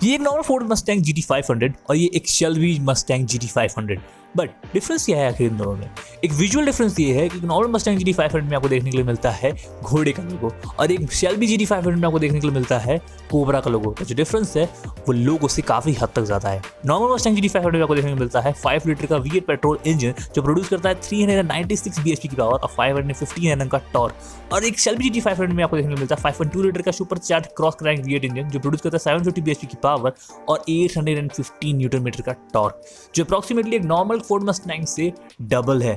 ये एक normal Ford Mustang GT500 और ये एक Shelby Mustang GT500। But difference क्या है आखिर इन दोनों में? एक विजुअल डिफरेंस ये है कि नॉर्मल मस्टैंग GT500 में आपको देखने के लिए मिलता है घोड़े का लोगो और एक शेल्बी GT500 में आपको देखने के लिए मिलता है कोबरा का लोगो। तो जो डिफरेंस है वो लोगो से काफी हद तक ज्यादा है। नॉर्मल मस्टैंग GT500 में आपको देखने को मिलता है 5 लीटर का V8 पेट्रोल इंजन जो प्रोड्यूस करता है 396 bhp की पावर और 515 Nm का टॉर्क, और एक शेल्बी GT500 में आपको देखने को मिलता है 5.2 लीटर का super charge cross crank V8 engine जो प्रोड्यूस करता है 750 bhp की पावर और 815 न्यूटन मीटर का टॉर्क, जो अप्रॉक्सीमेटली एक नॉर्मल फोर्ड मस्टैंग से डबल है,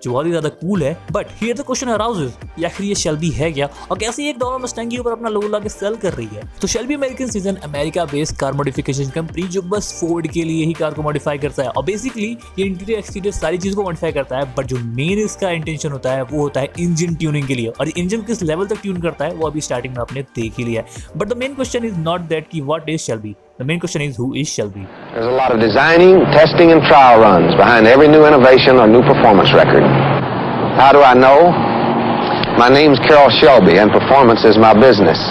जो बहुत ही ज्यादा कूल है। But here the question arouses, आखिर ये शेल्बी है क्या और कैसे एक नॉर्मल मस्टैंग के ऊपर अपना लोगो लाके सेल कर रही है? तो Shelby American season America based car modification company जो बस फोर्ड के लिए ही कार को मॉडिफाई करता है और बेसिकली ये इंटीरियर एक्सटीरियर सारी चीज को मॉडिफाई करता है। बट जो मेन इसका इंटेंशन होता है वो होता है इंजन ट्यूनिंग के लिए, और इंजन किस लेवल तक ट्यून करता है वो अभी स्टार्टिंग में आपने देख ही लिया है। But the main question is not that कि what is Shelby, the main question is who is Shelby. There's a lot of designing, testing and trial runs behind every new innovation or new performance record. How do I know? My name's Carroll Shelby and performance is my business.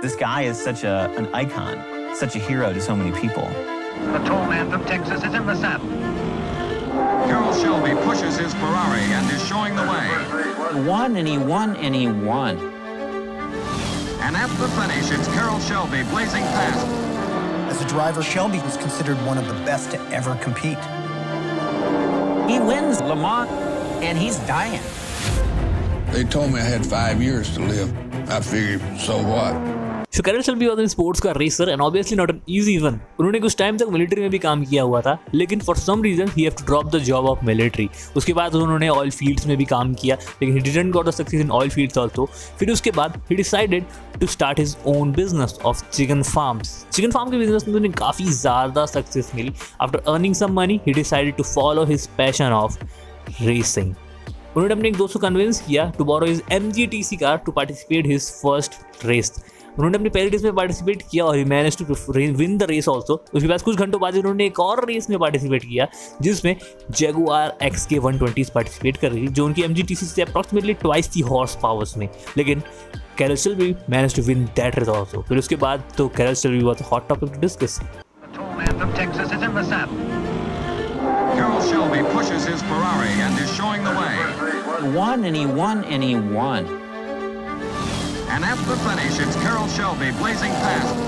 This guy is such an icon, such a hero to so many people. The tall man from Texas is in the saddle. Carroll Shelby pushes his Ferrari and is showing the way. He won and he won and he won. And at the finish, it's Carroll Shelby blazing past. As a driver, Shelby was considered one of the best to ever compete. He wins Le Mans and he's dying. They told me I had 5 years to live. I figured, so what? So Carroll Shelby was a sports car racer and obviously not an easy one. उन्होंने कुछ time तक military में भी काम किया हुआ था, लेकिन for some reason he have to drop the job of military. उसके बाद उन्होंने ऑयल फील्ड्स में भी काम किया, लेकिन he didn't got the success in oil fields also. फिर उसके बाद he decided to start his own business of chicken farms. Chicken farm के बिजनेस में उन्हें काफ़ी ज़्यादा सक्सेस मिली। After earning some money he decided to follow his passion of racing. उन्होंने अपने एक दोस्त को कन्विंस किया to borrow his MGTC car to participate his first race. उन्होंने अपनी पहली रेस में पार्टिसिपेट किया और ही manage to win the race also. उसके बाद कुछ घंटों बाद उन्होंने एक और रेस में पार्टिसिपेट किया जिसमें जगुआर XK 120 पार्टिसिपेट कर रही थी, जो उनकी MGTC से अप्रॉक्सीमेटली ट्वाइस थी हॉर्स पावर्स में, लेकिन Carroll Shelby manage to win that race also. फिर उसके बाद तो Carroll Shelby was a hot topic to discuss. The tall man from Texas is in the saddle. Carroll Shelby pushes his Ferrari and is showing the way. He won and he won and he won. And at the finish, it's Carroll Shelby blazing past.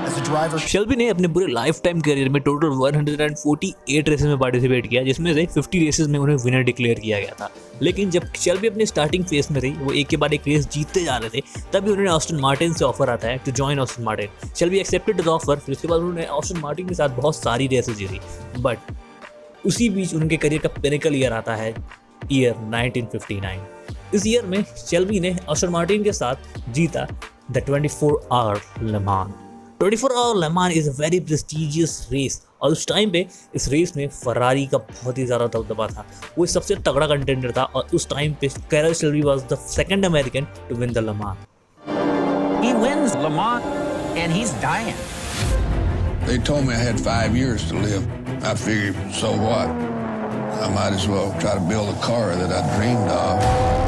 As a driver, Shelby ने अपने पूरे life time career में total 148 races में participate किया, जिसमें से 50 races में उन्हें विनर डिक्लेयर किया गया था। लेकिन जब शेल्बी अपने स्टार्टिंग फेज में थी, वो एक के बाद एक रेस जीतते जा रहे थे, तभी उन्हें ऑस्टन मार्टिन से ऑफर आता है to join Aston Martin. Shelby accepted the offer. फिर उसके बाद उन्होंने ऑस्टन मार्टिन के साथ बहुत सारी रेसेस जीती, बट उसी बीच उनके करियर का पिनिकल ईयर आता है ईयर 1959। इस ईयर में शेल्बी ने ऑस्टन मार्टिन के साथ जीता द 24 आवर ले मांस। 24 hour Le Mans is a very prestigious race, और उस टाइम पे इस रेस में फरारी का बहुत ही ज़्यादा दबदबा था। वो सबसे तगड़ा कंटेंडर था, और उस टाइम पे Carroll Shelby was the second American to win the Le Mans. He wins Le Mans and he's dying. They told me I had 5 years to live. I figured, so what? I might as well try to build a car that I dreamed of.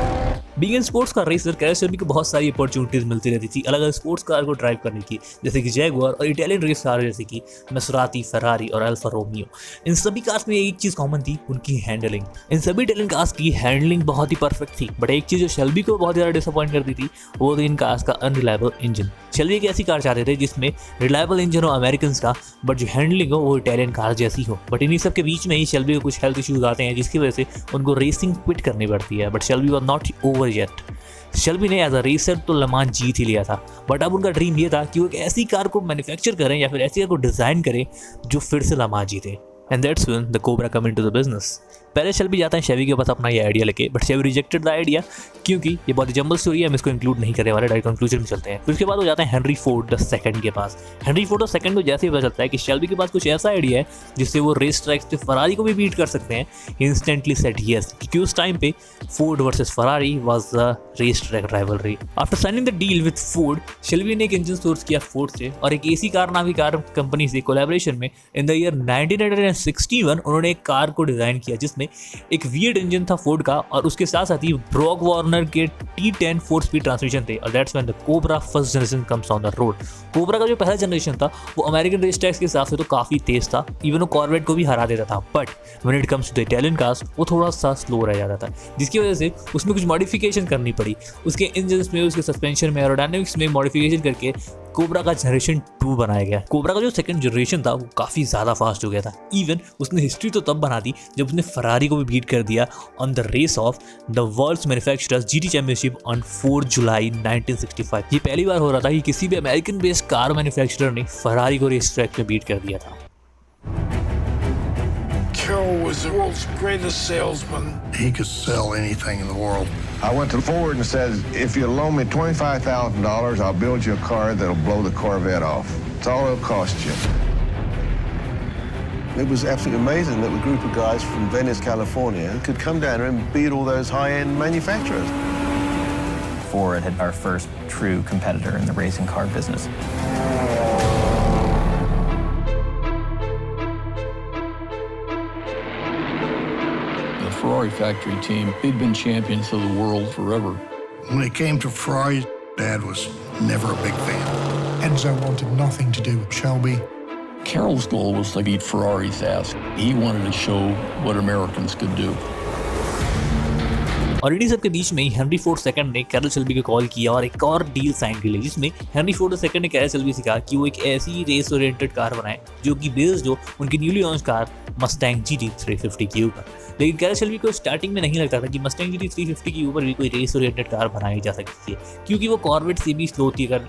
Being an sports car racer, Carroll Shelby को बहुत सारी opportunities मिलती रहती थी अलग अलग sports car को drive करने की, जैसे कि जैगुआर और इटालियन रेस कार जैसे कि मैसेराती, फेरारी और अल्फा रोमियो। इन सभी कार्स में एक चीज़ कॉमन थी, उनकी हैंडलिंग। इन सभी इटालियन कार्स की हैंडलिंग बहुत ही परफेक्ट थी, बट एक चीज़ जो शेल्बी को बहुत ज़्यादा डिसअपॉइंट करती थी वो थी इन कार्स का अनरिलायबल इंजन। शेल्बी एक ऐसी कार चाहते थे जिसमें रिलायबल इंजन हो अमेरिकन का, बट जो हैंडलिंग हो वो इटालियन कार जैसी हो। बट इन्हीं सब के बीच में ही शेल्बी को कुछ हेल्थ इश्यूज आते हैं, जिसकी वजह से उनको रेसिंग क्विट करनी पड़ती है। But Shelby was not over yet. Shelby ने एज अ रेसर तो ले मांस जीत ही लिया था, बट अब उनका ड्रीम ये था कि वो एक ऐसी कार को मैन्युफैक्चर करें या फिर ऐसी कार को डिज़ाइन करें जो फिर से ले मांस जीते। And that's when the cobra come into the business. पहले शेल्बी जाता है शेवी के पास अपना ये आइडिया लेके, बट शेवी रिजेक्टेड द आइडिया क्योंकि ये बहुत ही जंबल स्टोरी है, हम इसको इंक्लूड नहीं करने वाले, डायरेक्ट कंक्लूजन में चलते हैं। फिर उसके बाद वो जाता है हेनरी फोर्ड द सेकंड के पास। हेनरी फोर्ड द सेकंड को जैसे ही पता चलता है कि शेल्बी के पास कुछ ऐसा आइडिया है जिससे वो रेस ट्रैक्स पे फरारी को भी बीट कर सकते हैं, इंस्टेंटली सेट यस, क्योंकि उस टाइम पे Ford versus Ferrari was the race track rivalry. After signing the deal with Ford, Shelby ने एक इंजन सोर्स किया फोर्ड से और एक एसी कार नामी कार कंपनी से कोलैबोरेशन में इन द ईयर 1961 उन्होंने एक कार को डिजाइन किया जिसमें एक V8 इंजन था फोर्ड का और उसके साथ साथ ही ब्रॉक वार्नर के T10 4 स्पीड ट्रांसमिशन थे और that's when the cobra first generation comes on the road. Cobra का जो पहला जनरेशन था वो अमेरिकन रेस ट्रैक्स के हिसाब से तो काफ़ी तेज था, इवन वो कॉर्वेट को भी हरा देता था, but when it comes to the Italian cars वो थोड़ा सा स्लो रह जाता था, जिसकी वजह से उसमें कुछ मॉडिफिकेशन करनी पड़ी। उसके इंजन्स में, उसके सस्पेंशन में, एरोडायनेमिक्स में मॉडिफिकेशन करके कोबरा का जनरेशन 2 बनाया गया। कोबरा का जो सेकंड जनरेशन था वो काफ़ी ज़्यादा फास्ट हो गया था। इवन उसने हिस्ट्री तो तब बना दी जब उसने फरारी को भी बीट कर दिया on the race of the world's manufacturers GT championship on 4 July 1965। ये पहली बार हो रहा था कि किसी भी अमेरिकन बेस्ड कार मैन्युफैक्चरर ने फरारी को रेस ट्रैक में बीट कर दिया था। Carroll was the world's greatest salesman. He could sell anything in the world. I went to Ford and said, if you loan me $25,000, I'll build you a car that'll blow the Corvette off. It's all it'll cost you. It was absolutely amazing that a group of guys from Venice, California could come down here and beat all those high-end manufacturers. Ford had our first true competitor in the racing car business. Ferrari factory team, they'd been champions of the world forever. When it came to Ferrari, Dad was never a big fan. Enzo wanted nothing to do with Shelby. Carroll's goal was to beat Ferrari's ass. He wanted to show what Americans could do. और इन्हीं सब के बीच में ही Henry Ford second ने Carol Shelby को call किया और एक और डील साइन कर ली, जिसमें हेनरी फोर्ड सेकंड ने कैरल शेल्बी से कहा कि वो एक ऐसी रेस ओरिएंटेड कार बनाए जो कि बेस्ड हो उनकी newly launch car Mustang GT 350 के ऊपर। लेकिन कैरल शेल्बी को स्टार्टिंग में नहीं लगता था कि मस्टैंग GT 350 के ऊपर भी कोई रेस ओरिएंटेड कार बनाई जा सकती है, क्योंकि वो कॉर्वेट से भी स्लो थी अगर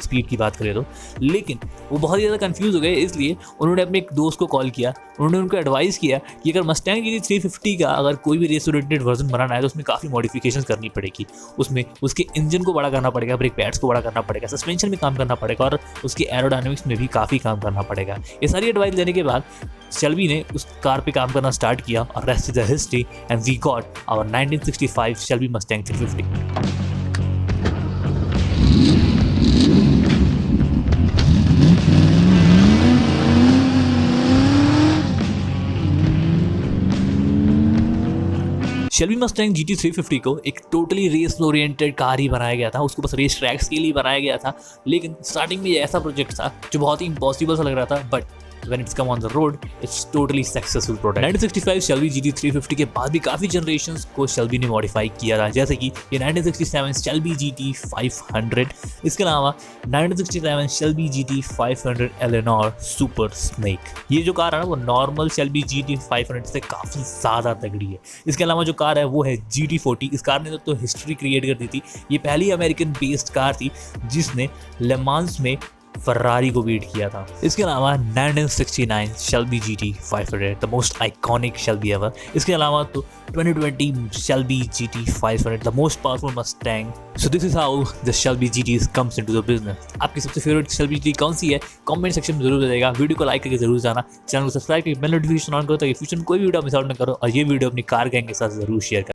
स्पीड की बात करें तो। लेकिन वो बहुत ही ज़्यादा कंफ्यूज हो गए, इसलिए उन्होंने अपने एक दोस्त को कॉल किया। उन्होंने उनको एडवाइस किया कि अगर मस्टैंग GT 350 का अगर कोई भी रेस ओरिएंटेड वर्जन बनाना है तो उसमें काफ़ी मॉडिफिकेशन करनी पड़ेगी। उसमें उसके इंजन को बड़ा करना पड़ेगा, ब्रेक पैड्स को बड़ा करना पड़ेगा, सस्पेंशन में काम करना पड़ेगा और उसके एरोडायनेमिक्स में भी काफ़ी काम करना पड़ेगा। ये सारी एडवाइस देने के बाद शेल्बी ने उस कार पे काम करना स्टार्ट किया और rest is the history and we got our 1965 Shelby Mustang 350। Shelby Mustang GT 350 को एक टोटली रेस ओरिएंटेड कार ही बनाया गया था, उसको बस रेस ट्रैक्स के लिए बनाया गया था। लेकिन स्टार्टिंग में ये ऐसा प्रोजेक्ट था जो बहुत ही इम्पॉसिबल सा लग रहा था, but when it's come on the road, it's totally successful product। 1965 Shelby GT 350 के बाद भी काफ़ी जनरेशंस को Shelby ने मॉडिफाई किया था, जैसे कि ये 1967 Shelby GT 500, इसके अलावा 1967 Shelby GT 500 Eleanor Super Snake। ये जो कार है ना वो नॉर्मल Shelby GT 500 से काफ़ी ज़्यादा तगड़ी है। इसके अलावा जो कार है वो है GT40। इस कार ने तो हिस्ट्री क्रिएट कर दी थी। ये पहली अमेरिकन बेस्ड कार थी जिसने ले मांस में फरारी को बीट किया था। इसके अलावा 1969 Shelby GT 500, the most iconic Shelby ever। इसके अलावा तो 2020 Shelby GT 500, the most powerful Mustang। So this is how the Shelby GTs comes into the business। आपकी सबसे फेवरेट Shelby GT कौन सी है कमेंट सेक्शन में जरूर बताइएगा। वीडियो को लाइक करके जरूर जाना, चैनल को सब्सक्राइब करके बेल नोटिफिकेशन ऑन करो ताकि फ्यूचर कोई वीडियो मिस आउट ना करो और ये वीडियो अपनी कार गैंग के साथ जरूर शेयर करें।